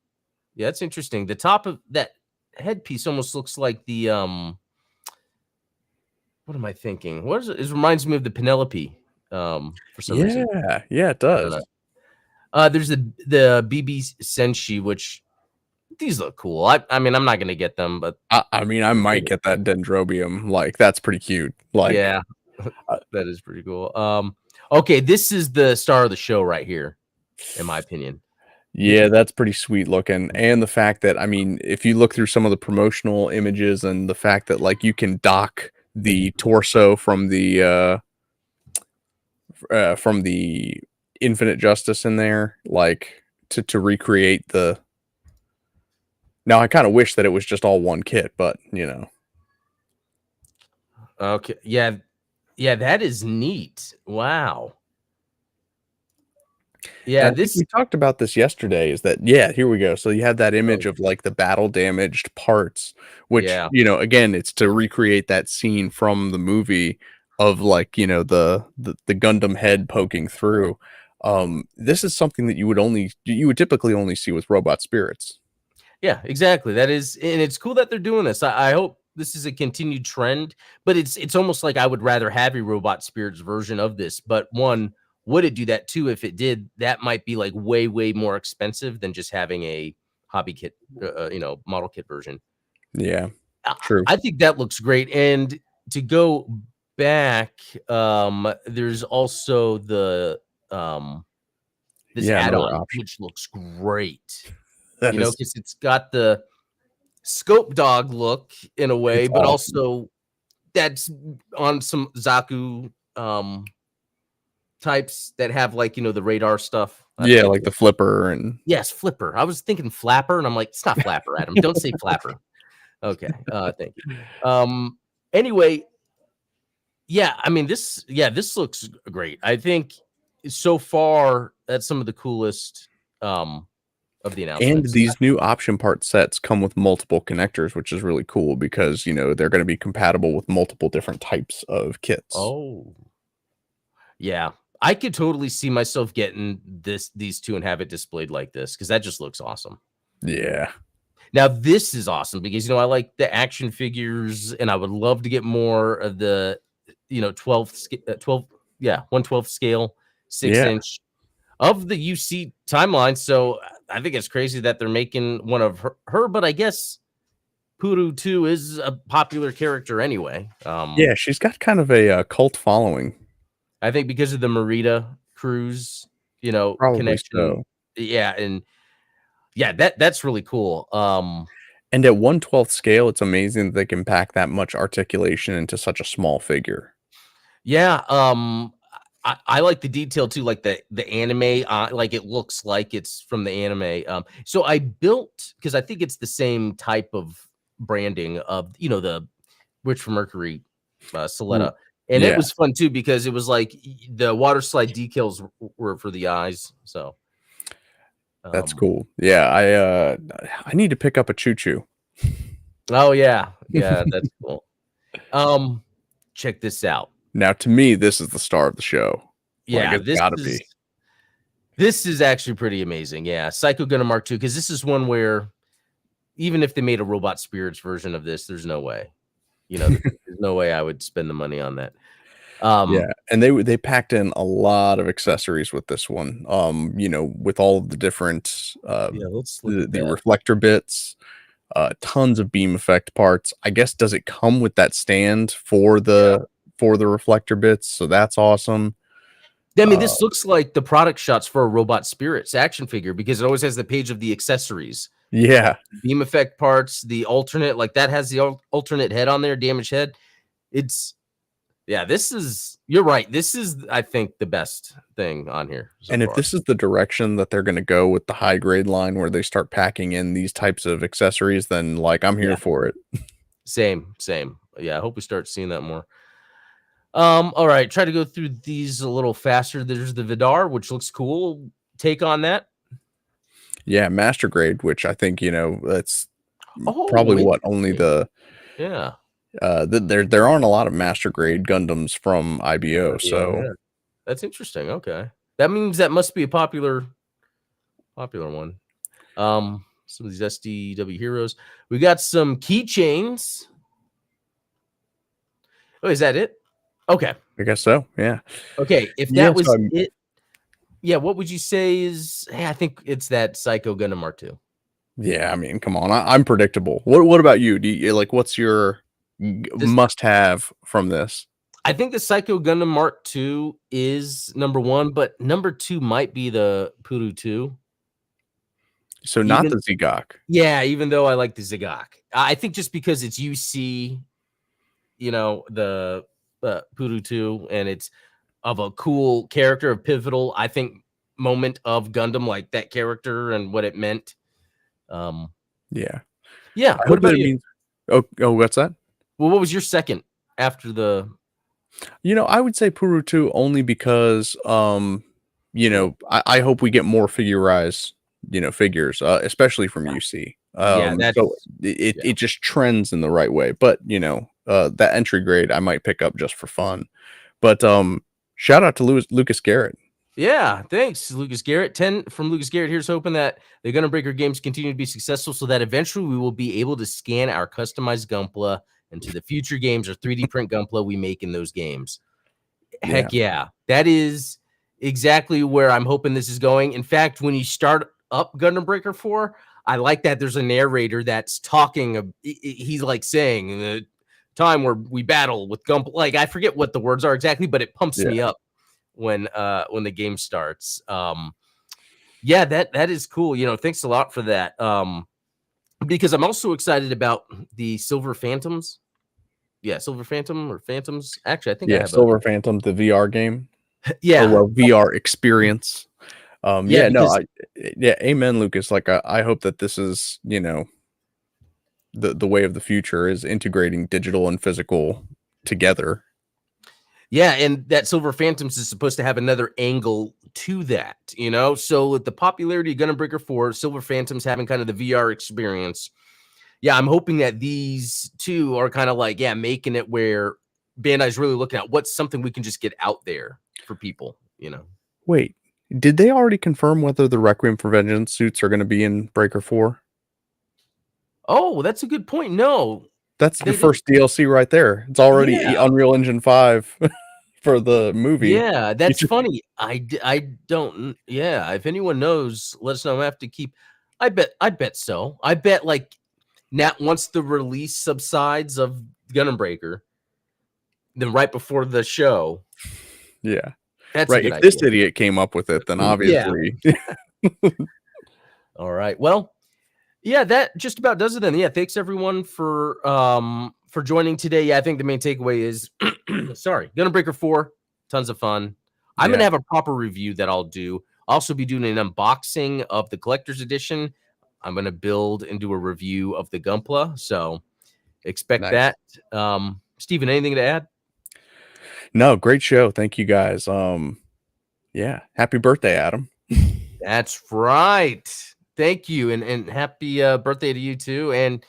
Yeah, that's interesting. The top of that headpiece almost looks like the what am I thinking? What is it? It reminds me of the Penelope for some reason. yeah, yeah, it I don't does. know. There's the BB Senshi, which these look cool. I mean, I'm not gonna get them, but I mean, I might get that dendrobium. Like, that's pretty cute. Like, yeah, uh, that is pretty cool. Okay, this is the star of the show right here, in my opinion. yeah, that's pretty sweet looking. And the fact that, I mean, if you look through some of the promotional images and the fact that, like, you can dock the torso from the Infinite Justice in there, like, to recreate the. Now, I kind of wish that it was just all one kit, but Okay, yeah, yeah, that is neat. Wow. And Yeah, I think this. we talked about this yesterday. Is that yeah? Here we go. So you have that Oh, image of like the battle damaged parts, which yeah. again, it's to recreate that scene from the movie of like the Gundam head poking through. This is something that you would typically only see with robot spirits. Yeah, exactly. That is, and it's cool that they're doing this. I hope this is a continued trend, but it's almost like I would rather have a robot spirits version of this. But one, would it do that too? If it did, that might be like way more expensive than just having a hobby kit, model kit version. Yeah, I, true. I think that looks great. And to go back, there's also the this Yeah, another add-on, option. which looks great. That is, Because it's got the scope dog look in a way, it's but awesome. also that's on some Zaku types that have like the radar stuff. I Yeah, forget like the the flipper and yes, flipper. I was thinking flapper, and I'm like, it's not flapper, Adam. Don't say flapper. Okay, thank you. Anyway, yeah, I mean this looks great. I think so far that's some of the coolest of the And announcements. these new option part sets come with multiple connectors, which is really cool because, they're going to be compatible with multiple different types of kits. Oh, yeah. I could totally see myself getting these two and have it displayed like this because that just looks awesome. Yeah. Now this is awesome because I like the action figures and I would love to get more of the 12 yeah 1/12 scale Yeah. 6-inch of the UC timeline. So I think it's crazy that they're making one of her but I guess Puru 2 is a popular character anyway. Yeah. She's got kind of a cult following. I think because of the Merida cruise, Probably connection. so. Yeah, and yeah, that's really cool. And at 1/12 scale, it's amazing that they can pack that much articulation into such a small figure. Yeah, I like the detail too, like the anime, like it looks like it's from the anime. So I built because I think it's the same type of branding of the Witch from Mercury, R- Soletta. And it Yeah. was fun too because it was like the water slide decals were for the eyes. So That's um cool. Yeah. I need to pick up a choo choo. oh yeah, yeah, that's cool. Um, check this out. Now, to me, this is the star of the show. Like, Yeah, it's got to be. this is actually pretty amazing. Yeah, Psycho Gunner Mark II, because this is one where even if they made a Robot Spirits version of this, there's no way. There's no way I would spend the money on that. Yeah, and they packed in a lot of accessories with this one. With all of the different Yeah, let's look the at the that. reflector bits, tons of beam effect parts. I guess does it come with that stand for Yeah. the reflector bits? So that's awesome. I mean, Uh, this looks like the product shots for a Robot Spirits action figure because it always has the page of the accessories, yeah, beam effect parts, the alternate, like that has the alternate head on there, damaged head. It's Yeah, you're right. This is, I think, the best thing on here so and if far. this is the direction that they're going to go with the high grade line, where they start packing in these types of accessories, then like I'm here Yeah, for it. same. Yeah, I hope we start seeing that more. All right, try to go through these a little faster. There's the Vidar, which looks cool. Take on that. Yeah, master grade, which I think, that's Oh, probably what only interesting. the Yeah. there aren't a lot of master grade Gundams from IBO, Yeah, so yeah. That's interesting. Okay. That means that must be a popular one. Some of these SDW heroes. We got some keychains. Oh, is that it? Okay. I guess so. Yeah. Okay. If Yeah, that so was it, yeah, what would you say is hey, I think it's that Psycho Gundam Mark II. yeah, I mean, come on. I'm predictable. What about you? Do you like what's your This must have from this? I think the Psycho Gundam Mark II is number one, but number two might be the Puru 2. So not Even the Zigok. yeah, even though I like the Zigak. I think just because it's UC, the Puru 2, and it's of a cool character, a pivotal, I think, moment of Gundam, like that character and what it meant. Um, Yeah. yeah. I What hope that about it you? means what's that? Well, what was your second after the I would say Puru 2 only because cool? I hope we get more figurized, figures, especially from UC. Yeah, So that's it yeah. it just trends in the right way. But, that entry grade I might pick up just for fun. But shout out to Lucas Garrett. Yeah, thanks, Lucas Garrett. 10 from Lucas Garrett. Here's hoping that the Gundam Breaker games continue to be successful so that eventually we will be able to scan our customized Gunpla into the future games or 3D print Gunpla we make in those games. Yeah. Heck yeah. That is exactly where I'm hoping this is going. In fact, when you start up Gundam Breaker 4, I like that there's a narrator that's talking. He's like saying the time where we battle with Gunpla. Like, I forget what the words are exactly, but it pumps Yeah. me up when the game starts. Yeah, that is cool. Thanks a lot for that. Because I'm also excited about the Silver Phantoms. Yeah, Silver Phantom or Phantoms. Actually, I think I Yeah, have a Silver Phantom, the VR game, or yeah. well, VR experience. Yeah, Yeah, no, because yeah, amen, Lucas. Like, I hope that this is, the way of the future is integrating digital and physical together. yeah, and that Silver Phantoms is supposed to have another angle to that. So with the popularity of Gunpla Breaker 4, Silver Phantoms having kind of the VR experience. Yeah, I'm hoping that these two are kind of like, yeah, making it where Bandai's really looking at what's something we can just get out there for people. Wait, did they already confirm whether the Requiem for Vengeance suits are going to be in Breaker 4? Oh, that's a good point. No, That's the they didn't. first DLC right there. It's already Yeah. Unreal Engine 5 for the movie. Yeah, You that's just funny. I don't yeah, if anyone knows, let us know. I have to keep I bet so. I bet like now once the release subsides of Gundam Breaker, then right before the show, yeah. that's a Right, good if this idea. idiot came up with it, then Yeah. obviously All right. Well, yeah, that just about does it then. Yeah, thanks everyone for joining today. Yeah, I think the main takeaway is sorry, Gundam Breaker 4, tons of fun. I'm gonna yeah, have a proper review that I'll do. I'll also be doing an unboxing of the collector's edition. I'm gonna build and do a review of the Gunpla, so expect nice. that. Steven, anything to add? No, great show. Thank you guys. Yeah, happy birthday, Adam. That's right. Thank you, and happy birthday to you too. And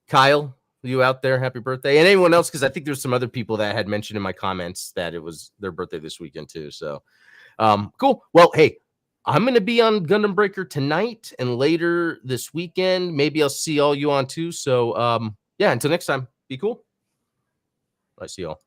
Kyle, you out there, happy birthday. And anyone else, because I think there's some other people that had mentioned in my comments that it was their birthday this weekend too. So cool. Well, hey, I'm gonna be on Gundam Breaker tonight and later this weekend. Maybe I'll see all you on too. So yeah, until next time, be cool. I see y'all.